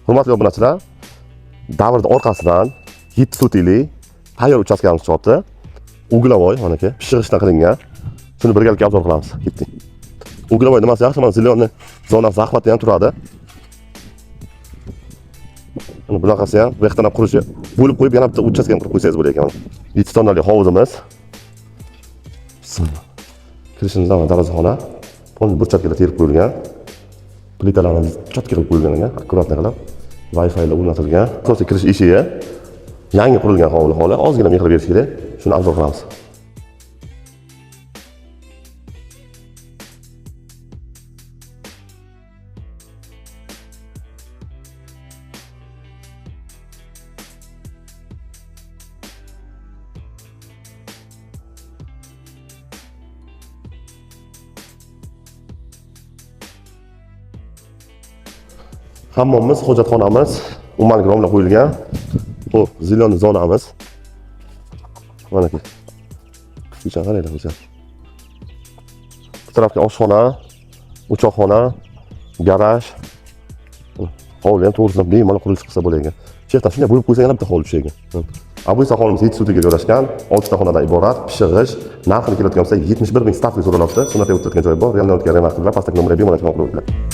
Hurmatli obunachilar, davrda orqasidan 7 sotili tayyor uchastkamiz chiqyapti. Uglovoy mana aka, pishirishdan qilingan. Shuni birgalikda obzor qilamiz. Ketdik. Uglovoy nimasi yaxshi? Mana zilonni zonasi zahmatda ham turadi. Mana bunaqasi ham bu yoqdan ham qurishi bo'lib qo'yib, yana bitta uchastka ham qurib qo'ysangiz bo'lar ekan. 7 tonnali hovuzimiz. Kirishimizdan darvozaxona. Pol burchaklar terib qo'yilgan. Plitalarimiz chotka qilib qo'yilgan, akkuratli qilib. Wi-Fi o'rnatilgan. Asosiy kirish eshigi yangi qurilgan hovli. Ozgina mehr berish kerak. Shuni obzor qilamiz. Hammomimiz, hojatxonamiz ummanlik romlar qo'yilgan. Xo'p, zilon zonamiz. Mana aka. Kuchlicha qaranglar o'zi. Bu tarafga oshxona, o'choqxona, garaj. Hovli ham to'g'risida bemalol qurilish qilsa bo'lar ekan. Shu yerdan shunday bo'lib qo'ysa yana bitta hovli tushaygan. Bu esa hovlimiz 7 sutiga joylashgan, 6 ta xonadan iborat, pishirish, narxini keladigan bo'lsa 71 ming stavka so'ralyapti. Sunnatga o'tadigan joy bor. Realni o'tgan remark qilib, pastdagi nomerga bemalol telefon qilib o'tinglar.